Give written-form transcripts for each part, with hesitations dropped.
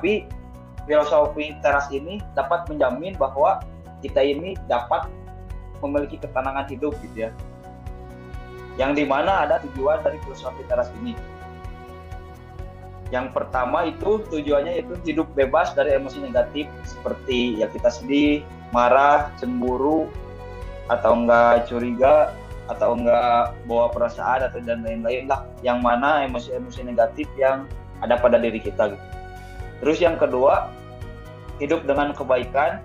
Tapi filosofi teras ini dapat menjamin bahwa kita ini dapat memiliki ketenangan hidup gitu ya. Yang dimana ada tujuan dari filosofi teras ini. Yang pertama itu tujuannya itu hidup bebas dari emosi negatif seperti ya kita sedih, marah, cemburu, atau enggak curiga, atau enggak bawa perasaan atau dan lain-lain lah. Yang mana emosi-emosi negatif yang ada pada diri kita gitu. Terus yang kedua, hidup dengan kebaikan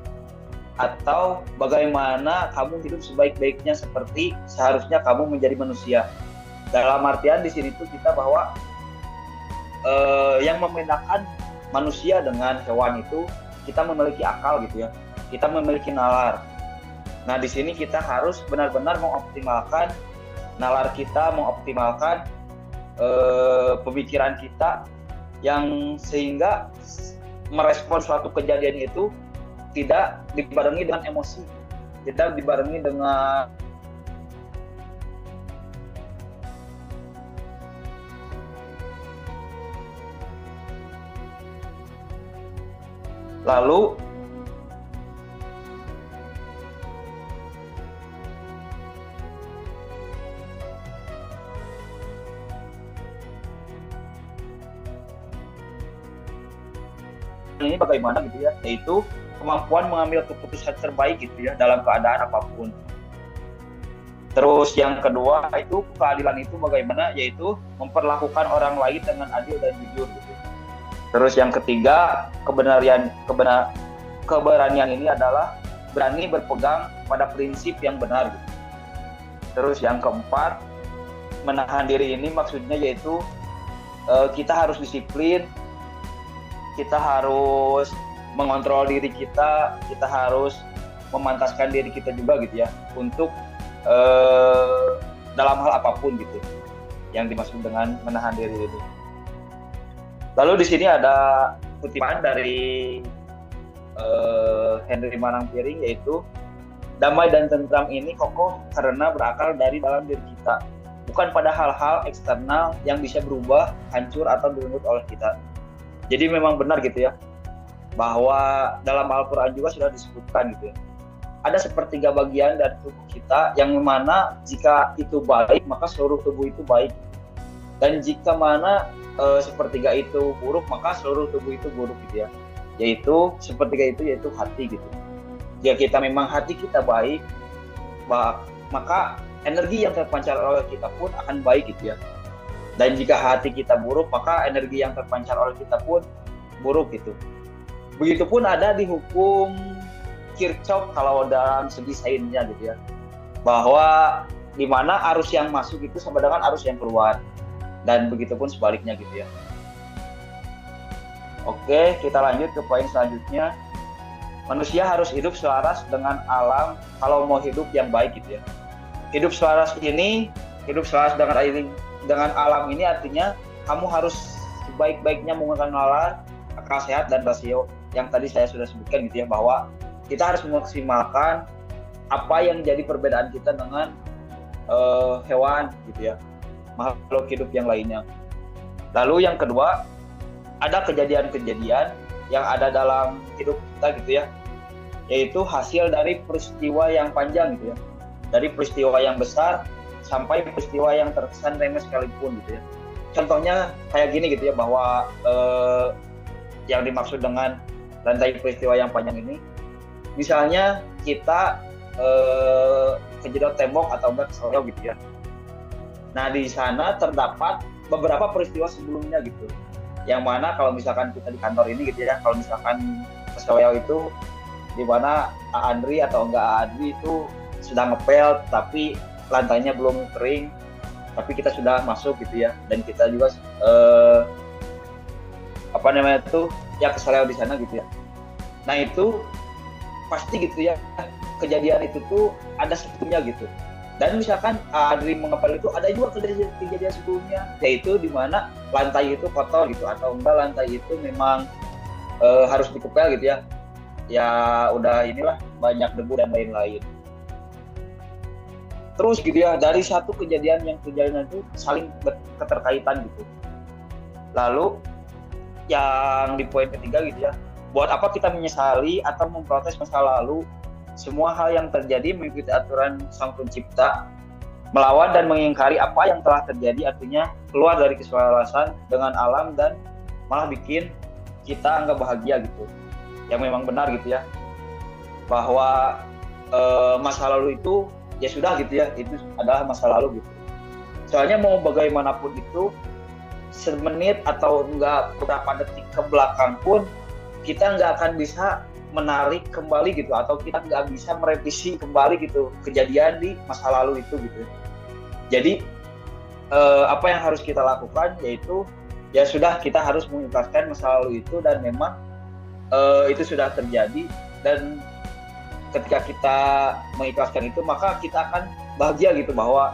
atau bagaimana kamu hidup sebaik-baiknya seperti seharusnya kamu menjadi manusia. Dalam artian di sini tuh kita bahwa yang membedakan manusia dengan hewan itu kita memiliki akal gitu ya, kita memiliki nalar. Nah di sini kita harus benar-benar mengoptimalkan nalar kita, mengoptimalkan pemikiran kita yang sehingga merespon suatu kejadian itu tidak dibarengi dengan emosi, tidak dibarengi dengan lalu ini bagaimana gitu ya, yaitu kemampuan mengambil keputusan terbaik gitu ya dalam keadaan apapun. Terus yang kedua itu keadilan itu bagaimana, yaitu memperlakukan orang lain dengan adil dan jujur gitu. Terus yang ketiga, keberanian ini adalah berani berpegang pada prinsip yang benar gitu. Terus yang keempat, menahan diri ini maksudnya yaitu kita harus disiplin, kita harus mengontrol diri kita harus memantaskan diri kita juga gitu ya untuk dalam hal apapun gitu yang dimaksud dengan menahan diri ini. Lalu di sini ada kutipan dari Henry Manangpiring yaitu damai dan tentram ini kokoh karena berakar dari dalam diri kita, bukan pada hal-hal eksternal yang bisa berubah, hancur atau direnggut oleh kita. Jadi memang benar gitu ya bahwa dalam Al-Quran juga sudah disebutkan gitu ya, ada sepertiga bagian dari tubuh kita yang mana jika itu baik maka seluruh tubuh itu baik, dan jika mana sepertiga itu buruk maka seluruh tubuh itu buruk gitu ya, yaitu sepertiga itu yaitu hati gitu. Jika kita memang hati kita baik maka energi yang terpancar oleh kita pun akan baik gitu ya, dan jika hati kita buruk maka energi yang terpancar oleh kita pun buruk gitu. Begitupun ada di hukum Kirchhoff kalau dalam segi sainsnya gitu ya, bahwa di mana arus yang masuk itu sama dengan arus yang keluar, dan begitupun sebaliknya gitu ya. Oke, kita lanjut ke poin selanjutnya. Manusia harus hidup selaras dengan alam kalau mau hidup yang baik gitu ya. Hidup selaras dengan alam ini artinya kamu harus sebaik-baiknya menggunakan nalar, akal sehat, dan rasio yang tadi saya sudah sebutkan gitu ya, bahwa kita harus memaksimalkan apa yang jadi perbedaan kita dengan hewan gitu ya, makhluk hidup yang lainnya. Lalu yang kedua, ada kejadian-kejadian yang ada dalam hidup kita gitu ya, yaitu hasil dari peristiwa yang panjang gitu ya, dari peristiwa yang besar sampai peristiwa yang terkesan remeh sekalipun gitu ya. Contohnya kayak gini gitu ya, bahwa yang dimaksud dengan rantai peristiwa yang panjang ini, misalnya kita kejedot tembok atau enggak keseleo gitu ya. Nah di sana terdapat beberapa peristiwa sebelumnya gitu, yang mana kalau misalkan kita di kantor ini gitu ya, kalau misalkan keseleo itu di mana Andri atau enggak Andri itu sedang ngepel tapi lantainya belum kering, tapi kita sudah masuk gitu ya, dan kita juga keseleo di sana gitu ya. Nah itu pasti gitu ya, kejadian itu tuh ada sebelumnya gitu. Dan misalkan Adri mengepel itu ada juga kejadian sebelumnya, yaitu di mana lantai itu kotor gitu, atau enggak lantai itu memang harus dikepel gitu ya. Ya udah inilah banyak debu dan lain-lain. Terus gitu ya, dari satu kejadian yang kejadian itu saling keterkaitan gitu. Lalu yang di poin ketiga gitu ya, buat apa kita menyesali atau memprotes masa lalu? Semua hal yang terjadi mengikuti aturan Sang Pencipta, melawan dan mengingkari apa yang telah terjadi artinya keluar dari keselarasan dengan alam dan malah bikin kita nggak bahagia gitu. Yang memang benar gitu ya, bahwa masa lalu itu ya sudah gitu ya, itu adalah masa lalu gitu. Soalnya mau bagaimanapun itu, semenit atau enggak beberapa detik ke belakang pun kita nggak akan bisa menarik kembali gitu, atau kita nggak bisa merevisi kembali gitu kejadian di masa lalu itu gitu. Jadi apa yang harus kita lakukan yaitu ya sudah, kita harus mengikhlaskan masa lalu itu, dan memang itu sudah terjadi, dan ketika kita mengikhlaskan itu maka kita akan bahagia gitu, bahwa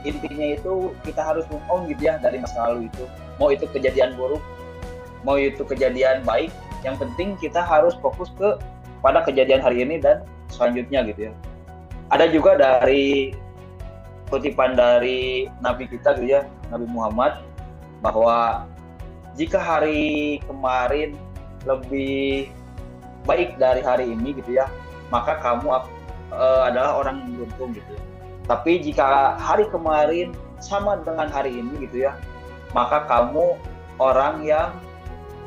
intinya itu kita harus move on gitu ya dari masa lalu itu. Mau itu kejadian buruk, mau itu kejadian baik, yang penting kita harus fokus pada kejadian hari ini dan selanjutnya gitu ya. Ada juga dari kutipan dari Nabi kita gitu ya, Nabi Muhammad, bahwa jika hari kemarin lebih baik dari hari ini gitu ya, maka kamu adalah orang yang beruntung gitu ya. Tapi jika hari kemarin sama dengan hari ini gitu ya, maka kamu orang yang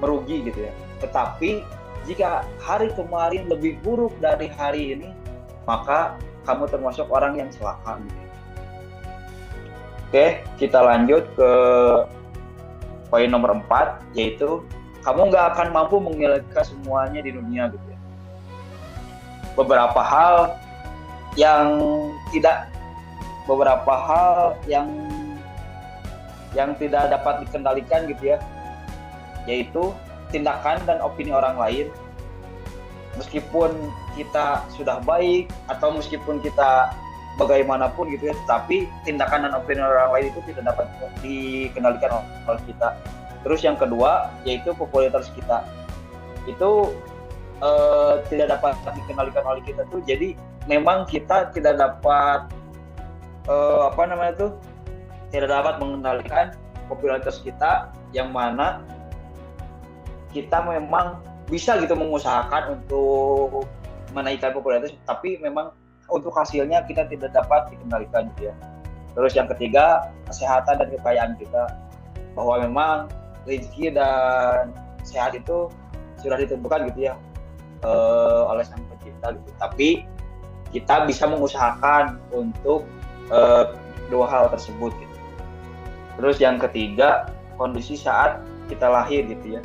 merugi gitu ya. Tetapi jika hari kemarin lebih buruk dari hari ini, maka kamu termasuk orang yang celaka gitu. Oke, kita lanjut ke poin nomor 4, yaitu kamu nggak akan mampu memiliki semuanya di dunia gitu ya. Beberapa hal yang tidak dapat dikendalikan gitu ya, yaitu tindakan dan opini orang lain. Meskipun kita sudah baik atau meskipun kita bagaimanapun gitu ya, tetapi tindakan dan opini orang lain itu tidak dapat dikendalikan oleh kita. Terus yang kedua yaitu popularitas kita itu tidak dapat dikendalikan oleh kita tuh. Jadi memang kita tidak dapat tidak dapat mengendalikan popularitas kita, yang mana kita memang bisa gitu mengusahakan untuk menaikkan popularitas, tapi memang untuk hasilnya kita tidak dapat dikendalikan gitu ya. Terus yang ketiga, kesehatan dan kekayaan kita, bahwa memang rezeki dan sehat itu sudah ditentukan gitu ya oleh Sang Pencipta gitu. Tapi kita bisa mengusahakan untuk dua hal tersebut gitu. Terus yang ketiga, kondisi saat kita lahir gitu ya.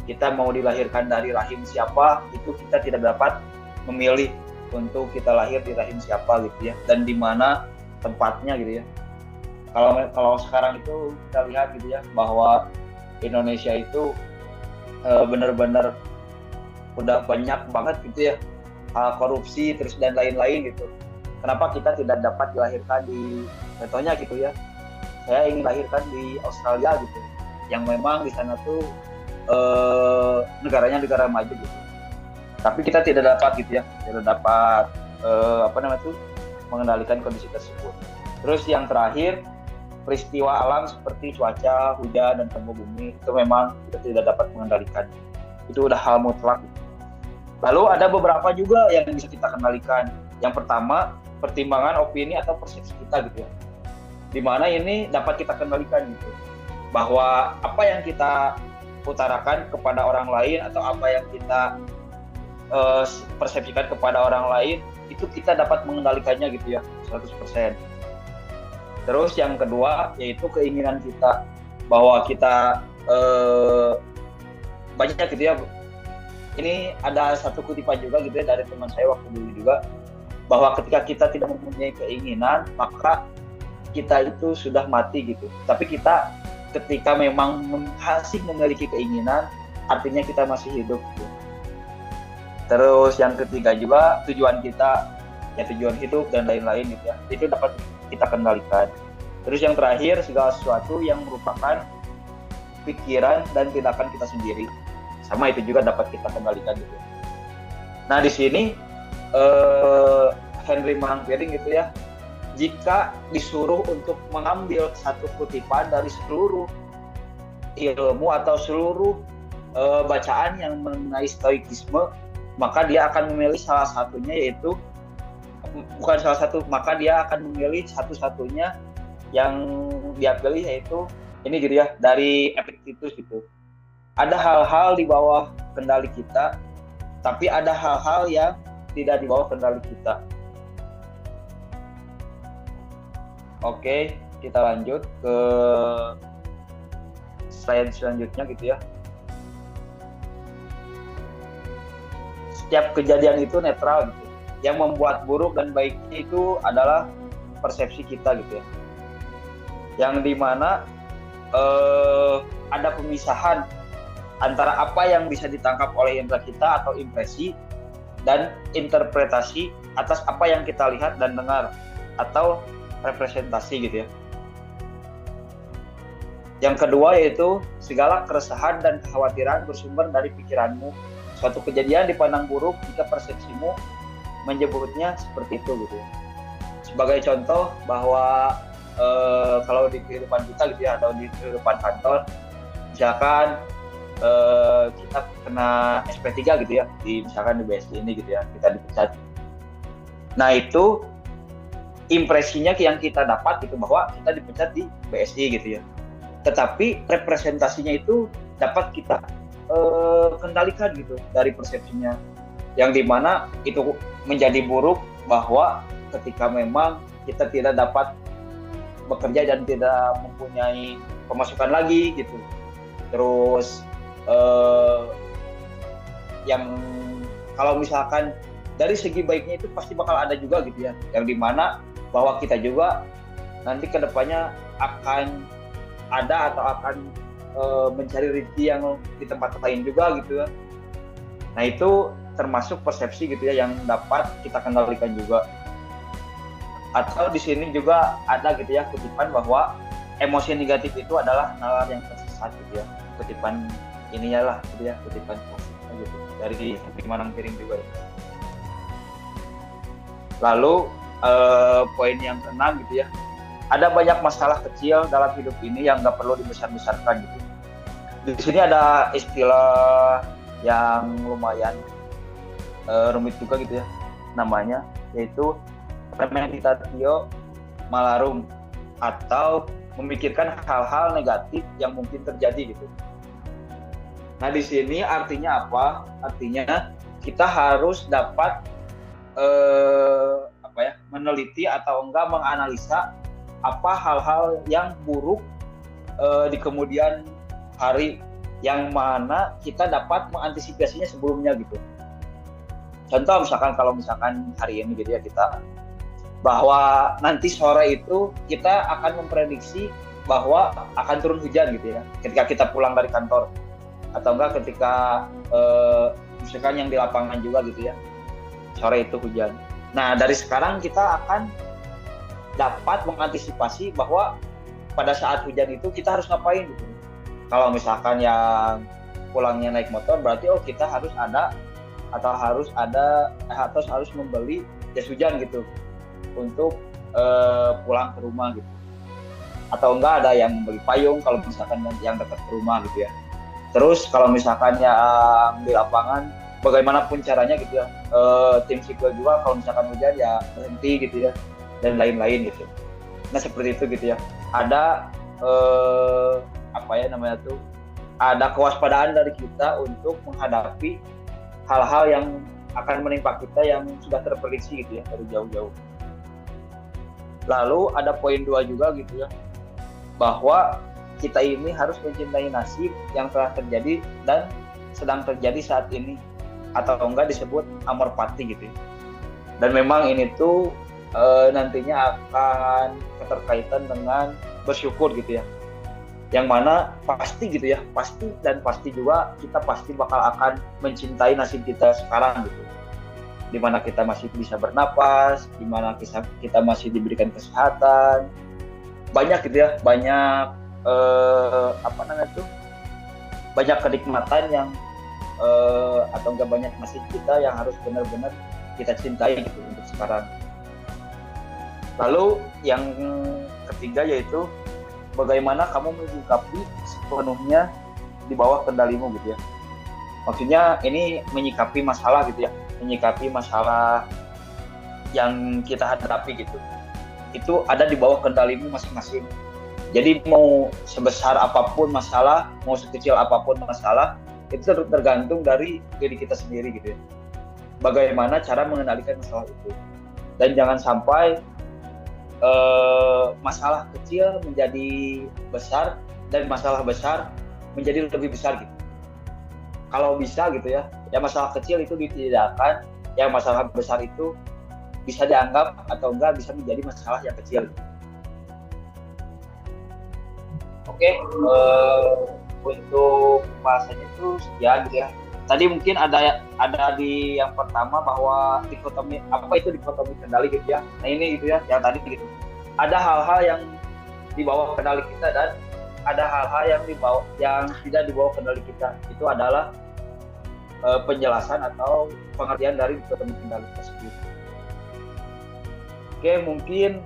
Kita mau dilahirkan dari rahim siapa, itu kita tidak dapat memilih untuk kita lahir di rahim siapa gitu ya, dan di mana tempatnya gitu ya. Kalau sekarang itu kita lihat gitu ya, bahwa Indonesia itu benar-benar udah banyak banget gitu ya korupsi terus dan lain-lain gitu. Kenapa kita tidak dapat dilahirkan di, contohnya gitu ya, saya ingin lahirkan di Australia gitu, yang memang di sana tuh negaranya negara maju gitu. Tapi kita tidak dapat gitu ya, tidak dapat mengendalikan kondisi tersebut. Terus yang terakhir, peristiwa alam seperti cuaca, hujan, dan gempa bumi itu memang kita tidak dapat mengendalikan. Itu udah hal mutlak. Lalu ada beberapa juga yang bisa kita kendalikan. Yang pertama, pertimbangan opini atau persepsi kita gitu ya. Dimana ini dapat kita kendalikan gitu. Bahwa apa yang kita utarakan kepada orang lain atau apa yang kita persepsikan kepada orang lain, itu kita dapat mengendalikannya gitu ya, 100%. Terus yang kedua yaitu keinginan kita, bahwa kita banyak gitu ya. Ini ada satu kutipan juga gitu ya dari teman saya waktu dulu juga, bahwa ketika kita tidak mempunyai keinginan maka kita itu sudah mati gitu. Tapi kita ketika memang masih memiliki keinginan, artinya kita masih hidup gitu. Terus yang ketiga juga tujuan kita, ya tujuan hidup dan lain-lain gitu ya, itu dapat kita kendalikan. Terus yang terakhir, segala sesuatu yang merupakan pikiran dan tindakan kita sendiri, sama itu juga dapat kita kendalikan gitu. Nah di sini Henry Manang-Piring gitu ya, jika disuruh untuk mengambil satu kutipan dari seluruh ilmu atau seluruh bacaan yang mengenai stoikisme, maka dia akan memilih salah satunya, yaitu bukan salah satu, maka dia akan memilih satu-satunya yang dia pilih, yaitu ini gitu ya, dari Epictetus gitu. Ada hal-hal di bawah kendali kita, tapi ada hal-hal yang tidak di bawah kendali kita. Oke, kita lanjut ke slide selanjutnya gitu ya. Setiap kejadian itu netral gitu. Yang membuat buruk dan baiknya itu adalah persepsi kita gitu ya. Yang dimana ada pemisahan antara apa yang bisa ditangkap oleh indera kita atau impresi dan interpretasi atas apa yang kita lihat dan dengar atau representasi gitu ya. Yang kedua yaitu segala keresahan dan kekhawatiran bersumber dari pikiranmu. Suatu kejadian dipandang buruk jika persepsimu menyebutnya seperti itu gitu ya. Sebagai contoh bahwa kalau di kehidupan kita gitu ya, atau di kehidupan kantor, misalkan kita kena SP3 gitu ya, misalkan di BSD ini gitu ya, kita dipecat. Nah itu impresinya yang kita dapat gitu, bahwa kita dipecat di BSD gitu ya. Tetapi representasinya itu dapat kita kendalikan gitu dari persepsinya, yang dimana itu menjadi buruk, bahwa ketika memang kita tidak dapat bekerja dan tidak mempunyai pemasukan lagi gitu. Terus yang kalau misalkan dari segi baiknya itu pasti bakal ada juga gitu ya, yang dimana bahwa kita juga nanti kedepannya akan ada atau akan mencari rezeki yang di tempat lain juga gitu ya. Nah itu termasuk persepsi gitu ya, yang dapat kita kendalikan juga. Atau di sini juga ada gitu ya kutipan bahwa emosi negatif itu adalah nalar yang tersesat gitu ya. Kutipan ininya lah gitu ya, kutipan klasiknya gitu dari Manang Piring juga ya. Lalu poin yang keenam gitu ya, ada banyak masalah kecil dalam hidup ini yang nggak perlu dibesar-besarkan gitu. Di sini ada istilah yang lumayan rumit juga gitu ya namanya, yaitu premeditatio malarum, atau memikirkan hal-hal negatif yang mungkin terjadi gitu. Nah di sini artinya apa? Artinya kita harus dapat meneliti atau enggak menganalisa apa hal-hal yang buruk di kemudian hari, yang mana kita dapat mengantisipasinya sebelumnya gitu. Contoh misalkan kalau misalkan hari ini gitu ya, kita bahwa nanti sore itu kita akan memprediksi bahwa akan turun hujan gitu ya, ketika kita pulang dari kantor, atau enggak ketika misalkan yang di lapangan juga gitu ya, sore itu hujan. Nah dari sekarang kita akan dapat mengantisipasi bahwa pada saat hujan itu kita harus ngapain gitu. Kalau misalkan yang pulangnya naik motor, berarti kita harus harus membeli jas hujan gitu untuk pulang ke rumah gitu. Atau enggak ada yang membeli payung kalau misalkan yang dekat ke rumah gitu ya. Terus kalau misalkan yang di lapangan, bagaimanapun caranya gitu ya, tim sipil juga kalau misalkan hujan ya berhenti gitu ya, dan lain-lain gitu. Nah seperti itu gitu ya. Ada ada kewaspadaan dari kita untuk menghadapi hal-hal yang akan menimpa kita yang sudah terprediksi gitu ya dari jauh-jauh. Lalu ada poin 2 juga gitu ya, bahwa kita ini harus mencintai nasib yang telah terjadi dan sedang terjadi saat ini, atau enggak disebut amor fati gitu ya. Dan memang ini tuh nantinya akan keterkaitan dengan bersyukur gitu ya, yang mana pasti gitu ya, pasti juga kita pasti bakal akan mencintai nasib kita sekarang gitu, dimana kita masih bisa bernapas, dimana kita masih diberikan kesehatan, banyak gitu ya, banyak banyak kenikmatan yang atau enggak banyak nasib kita yang harus benar-benar kita cintai gitu untuk sekarang. Lalu yang ketiga yaitu bagaimana kamu menyikapi sepenuhnya di bawah kendalimu gitu ya. Maksudnya ini menyikapi masalah gitu ya, menyikapi masalah yang kita hadapi gitu. Itu ada di bawah kendalimu masing-masing. Jadi mau sebesar apapun masalah, mau sekecil apapun masalah, itu tergantung dari diri kita sendiri gitu ya. Bagaimana cara mengendalikan masalah itu. Dan jangan sampai masalah kecil menjadi besar dan masalah besar menjadi lebih besar gitu. Kalau bisa gitu ya, ya masalah kecil itu ditidakkan, yang masalah besar itu bisa dianggap atau enggak bisa menjadi masalah yang kecil. Oke, untuk bahasanya itu sekian gitu ya. Tadi mungkin ada di yang pertama bahwa dikotomi, apa itu dikotomi kendali gitu ya. Nah ini gitu ya, yang tadi gitu. Ada hal-hal yang di bawah kendali kita dan ada hal-hal yang tidak di bawah kendali kita. Itu adalah penjelasan atau pengertian dari dikotomi kendali tersebut. Oke, mungkin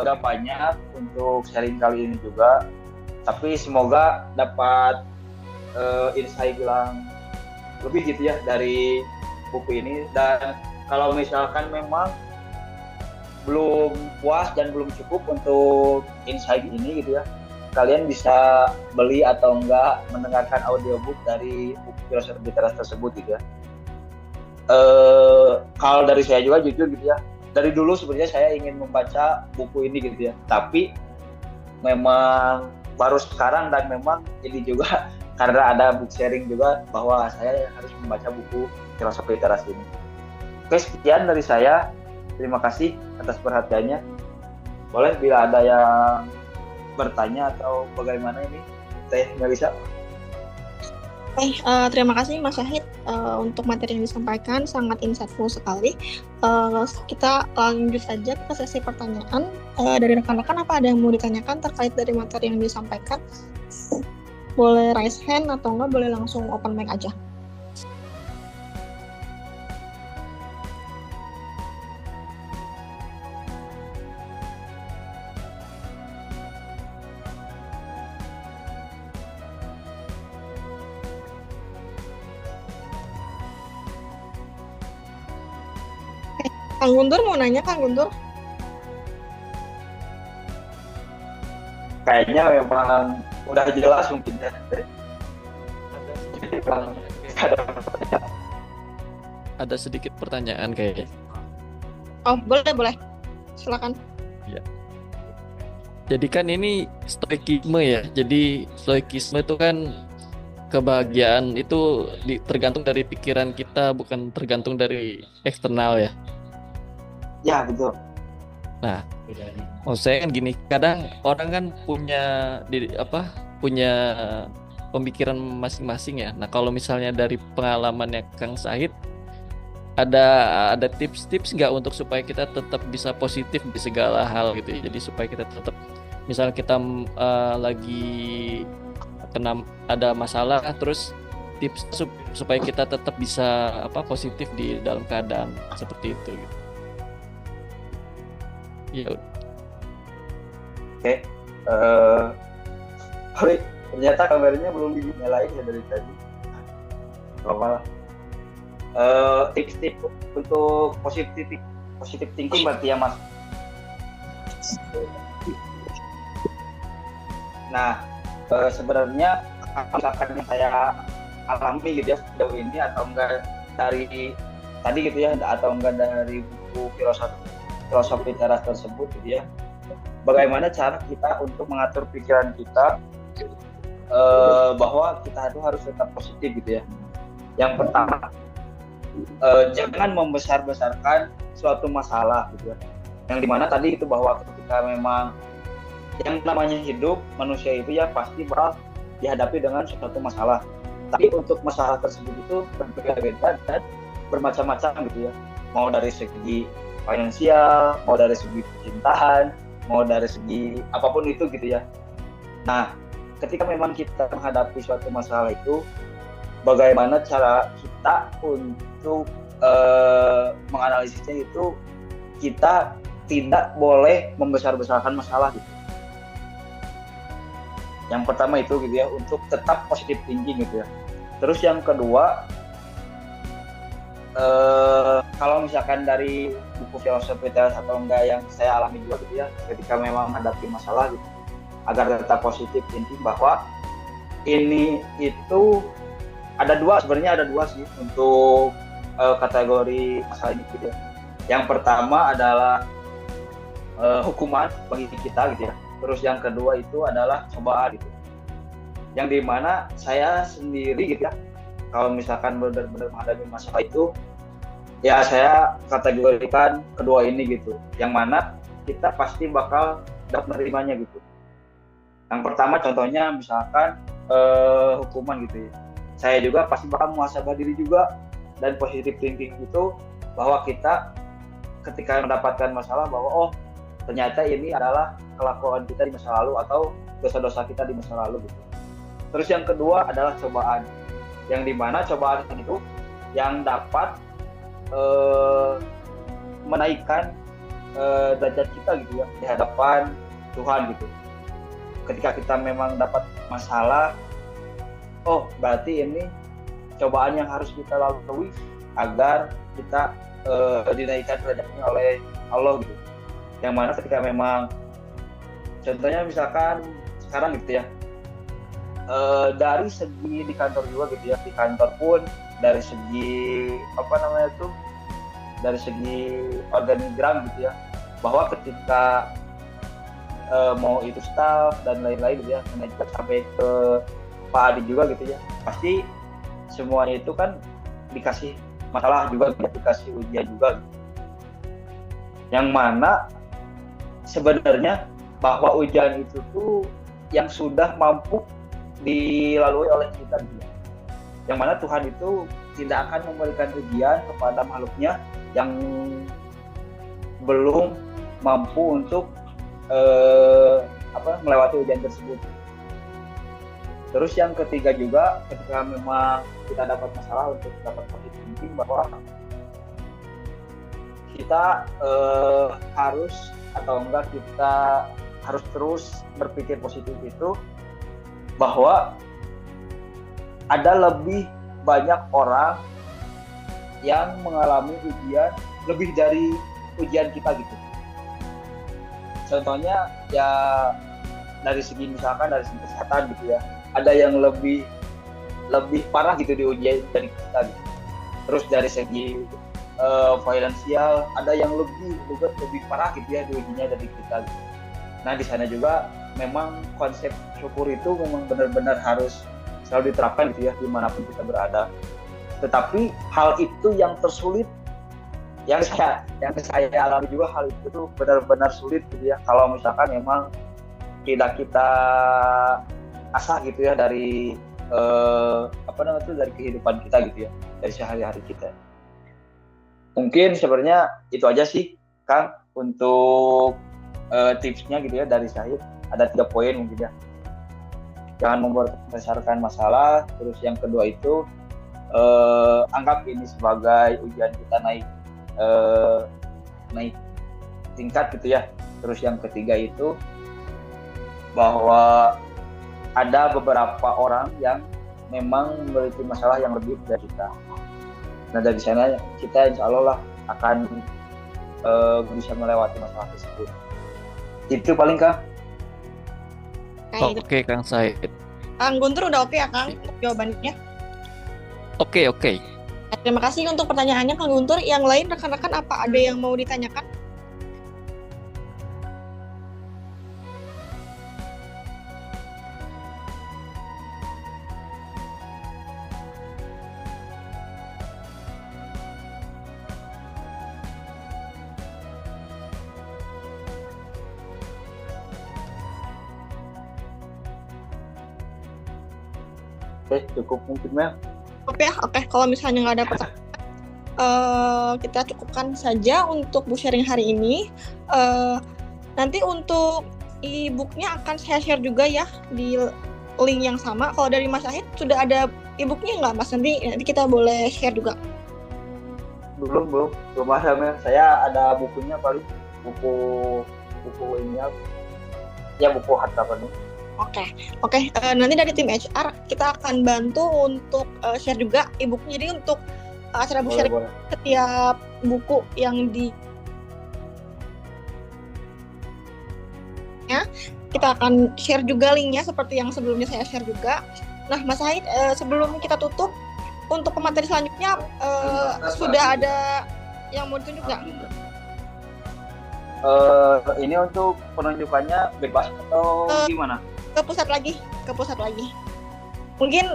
udah banyak untuk sharing kali ini juga. Tapi semoga dapat insight yang lebih gitu ya dari buku ini. Dan kalau misalkan memang belum puas dan belum cukup untuk insight ini gitu ya, kalian bisa beli atau enggak mendengarkan audiobook dari buku filosofi literasi tersebut gitu ya. Kalau dari saya juga jujur gitu ya, dari dulu sebenarnya saya ingin membaca buku ini gitu ya, tapi memang baru sekarang dan memang ini juga karena ada book sharing juga bahwa saya harus membaca buku filosofi literasi ini. Oke, sekian dari saya. Terima kasih atas perhatiannya. Boleh bila ada yang bertanya atau bagaimana ini, Teh Melisa. Terima kasih Mas Syahid untuk materi yang disampaikan, sangat insightful sekali. Kita lanjut saja ke sesi pertanyaan dari rekan-rekan. Apa ada yang mau ditanyakan terkait dari materi yang disampaikan? Boleh raise hand atau enggak boleh langsung open mic aja. Kang Guntur mau nanya, Kang Guntur? Kayaknya memang udah jelas mungkin ya. Ada sedikit pertanyaan kayaknya. Oh, boleh. Silakan. Ya. Jadi kan ini stoikisme ya. Jadi stoikisme itu kan kebahagiaan itu tergantung dari pikiran kita, bukan tergantung dari eksternal ya. Ya, betul. Nah, saya kan gini, kadang orang kan punya pemikiran masing-masing ya. Nah, kalau misalnya dari pengalamannya Kang Syahid, ada tips-tips nggak untuk supaya kita tetap bisa positif di segala hal gitu ya. Jadi supaya kita tetap, misalnya kita lagi ada masalah, terus tips supaya kita tetap bisa positif di dalam keadaan seperti itu gitu. Ya. Oke. Ternyata kameranya belum dinyalain ya dari tadi. Apa? Tips-tips untuk positif thinking berarti ya Mas. Nah, sebenarnya misalkan yang saya alami gitu ya sejauh ini, atau enggak dari tadi gitu ya, atau enggak dari buku filosofi literasi tersebut gitu ya, bagaimana cara kita untuk mengatur pikiran kita bahwa kita itu harus tetap positif gitu ya. Yang pertama, jangan membesar-besarkan suatu masalah gitu ya, yang dimana tadi itu bahwa ketika memang yang namanya hidup manusia itu ya pasti bakal dihadapi dengan suatu masalah, tapi untuk masalah tersebut itu berbeda-beda dan bermacam-macam gitu ya, mau dari segi finansial, mau dari segi percintaan, mau dari segi apapun itu gitu ya. Nah, ketika memang kita menghadapi suatu masalah itu, bagaimana cara kita untuk menganalisisnya itu, kita tidak boleh membesar-besarkan masalah gitu. Yang pertama itu gitu ya, untuk tetap positive thinking gitu ya. Terus yang kedua, kalau misalkan dari buku filosofi teras atau enggak yang saya alami juga gitu ya, ketika memang menghadapi masalah gitu, agar tetap positif thinking, bahwa ini itu sebenarnya ada dua sih untuk kategori masalah ini gitu ya. Yang pertama adalah hukuman bagi kita gitu ya. Terus yang kedua itu adalah cobaan gitu. Yang dimana saya sendiri gitu ya, kalau misalkan benar-benar menghadapi masalah itu, ya saya kategorikan kedua ini gitu. Yang mana kita pasti bakal dapat menerimanya gitu. Yang pertama contohnya misalkan hukuman gitu ya. Saya juga pasti bakal muhasabah diri juga, dan positive thinking itu bahwa kita ketika mendapatkan masalah bahwa ternyata ini adalah kelakuan kita di masa lalu atau dosa-dosa kita di masa lalu gitu. Terus yang kedua adalah cobaan, yang dimana cobaan itu yang dapat menaikkan derajat kita gitu ya di hadapan Tuhan gitu. Ketika kita memang dapat masalah, berarti ini cobaan yang harus kita lalui agar kita dinaikkan derajatnya oleh Allah gitu. Yang mana ketika memang contohnya misalkan sekarang gitu ya, dari segi di kantor juga gitu ya, di kantor pun dari segi dari segi organigram gitu ya, bahwa ketika mau itu staff dan lain-lain gitu ya, manajer sampai ke Pak Adi juga gitu ya, pasti semuanya itu kan dikasih masalah juga, dikasih ujian juga gitu. Yang mana sebenarnya bahwa ujian itu tuh yang sudah mampu dilalui oleh kita gitu. Yang mana Tuhan itu tidak akan memberikan ujian kepada makhluknya yang belum mampu untuk melewati ujian tersebut. Terus yang ketiga juga, ketika memang kita dapat masalah, untuk dapat positif thinking bahwa kita harus atau enggak kita harus terus berpikir positif itu, bahwa ada lebih banyak orang yang mengalami ujian lebih dari ujian kita gitu. Contohnya ya dari segi misalkan dari segi kesehatan gitu ya, ada yang lebih parah gitu di ujian dari kita gitu. Terus dari segi finansial ada yang lebih parah gitu ya di ujiannya dari kita gitu. Nah di sana juga memang konsep syukur itu memang benar-benar harus selalu diterapkan gitu ya dimanapun kita berada. Tetapi hal itu yang tersulit, yang saya alami juga, hal itu tuh benar-benar sulit gitu ya, kalau misalkan memang tidak kita asah gitu ya dari dari kehidupan kita gitu ya, dari sehari-hari kita. Mungkin sebenarnya itu aja sih Kang untuk tipsnya gitu ya dari saya. Ada 3 poin mungkin ya. Jangan membesarkan masalah. Terus yang kedua itu anggap ini sebagai ujian kita naik tingkat gitu ya. Terus yang ketiga itu bahwa ada beberapa orang yang memang memiliki masalah yang lebih dari kita. Nah dari sana kita insya Allah lah akan bisa melewati masalah tersebut. Itu paling Kang. Oke, Kang Said. Kang Guntur udah oke ya Kang jawabannya? Oke. Terima kasih untuk pertanyaannya Kang Guntur. Yang lain rekan-rekan apa ada yang mau ditanyakan? Cukup mungkin Mel. Oke. Kalau misalnya nggak ada pertanyaan, kita cukupkan saja untuk Bu sharing hari ini. Nanti untuk e-booknya akan saya share juga ya di link yang sama. Kalau dari Mas Syahid sudah ada e-booknya nggak Mas? Nanti kita boleh share juga. Belum ada Mel. Saya ada bukunya paling buku ini ya, buku hardcover nih. Oke. Nanti dari tim HR kita akan bantu untuk share juga e-booknya. Jadi untuk acara book sharing Boleh. setiap buku yang kita akan share juga linknya seperti yang sebelumnya saya share juga. Nah, Mas Sahid, sebelum kita tutup untuk pemateri selanjutnya sudah ada yang mau ditunjuk nggak? Ini untuk penunjukannya bebas atau gimana? Ke pusat lagi. Mungkin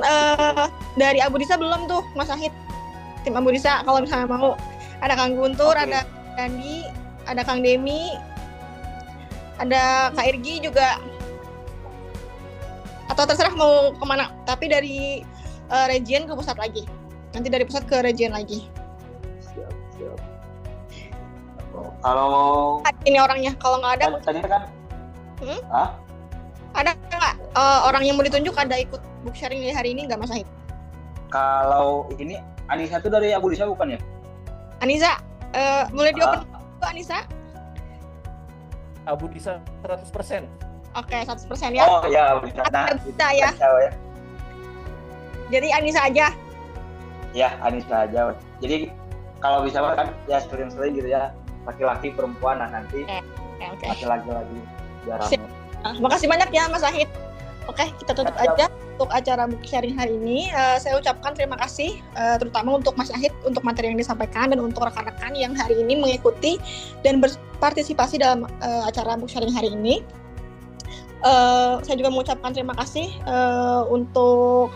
dari Abu Disa belum tuh, Mas Sahid. Tim Abu Disa kalau misalnya mau, ada Kang Guntur, Oke. ada Dandi, ada Kang Demi, ada Kak Irgi juga. Atau terserah mau kemana, tapi dari region ke pusat lagi. Nanti dari pusat ke region lagi. Siap. Kalau Ini orangnya, kalau nggak ada, tadi kan ada nggak orang yang mau ditunjuk ada ikut book sharing di hari ini nggak, Mas Sahid? kalau ini Anissa itu dari Abu Disa bukan ya? Anissa, boleh diopen dulu Anissa? Abu Disa 100%. Oke, 100% ya. Oh ya, Abu Disa. Nah, Abu Disa ya. ya. Jadi Anissa aja. Ya, Anissa aja. Jadi kalau bisa kan ya sering-sering gitu ya, laki-laki perempuan, nah nanti Oke. laki-laki lagi jarang. Sip. Nah, makasih banyak ya Mas Sahid. Oke, kita tutup Siap. aja untuk acara book sharing hari ini. Saya ucapkan terima kasih terutama untuk Mas Sahid untuk materi yang disampaikan dan untuk rekan-rekan yang hari ini mengikuti dan berpartisipasi dalam acara book sharing hari ini. Saya juga mengucapkan terima kasih untuk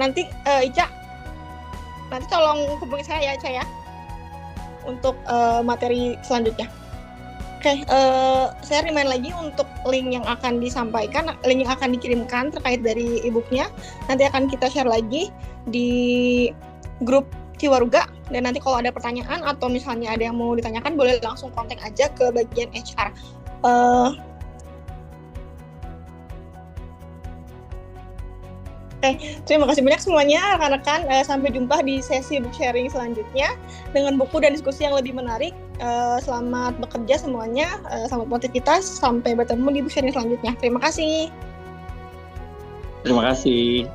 nanti Ica, nanti tolong hubungi saya ya Ica ya untuk materi selanjutnya. Oke, saya remind lagi untuk link yang akan disampaikan, link yang akan dikirimkan terkait dari e-booknya nanti akan kita share lagi di grup Ciwaruga, dan nanti kalau ada pertanyaan atau misalnya ada yang mau ditanyakan boleh langsung kontak aja ke bagian HR. Terima kasih banyak semuanya rekan-rekan. Sampai jumpa di sesi book sharing selanjutnya dengan buku dan diskusi yang lebih menarik. Selamat bekerja semuanya, selamat motivitas. Sampai bertemu di book sharing selanjutnya. Terima kasih. Terima kasih.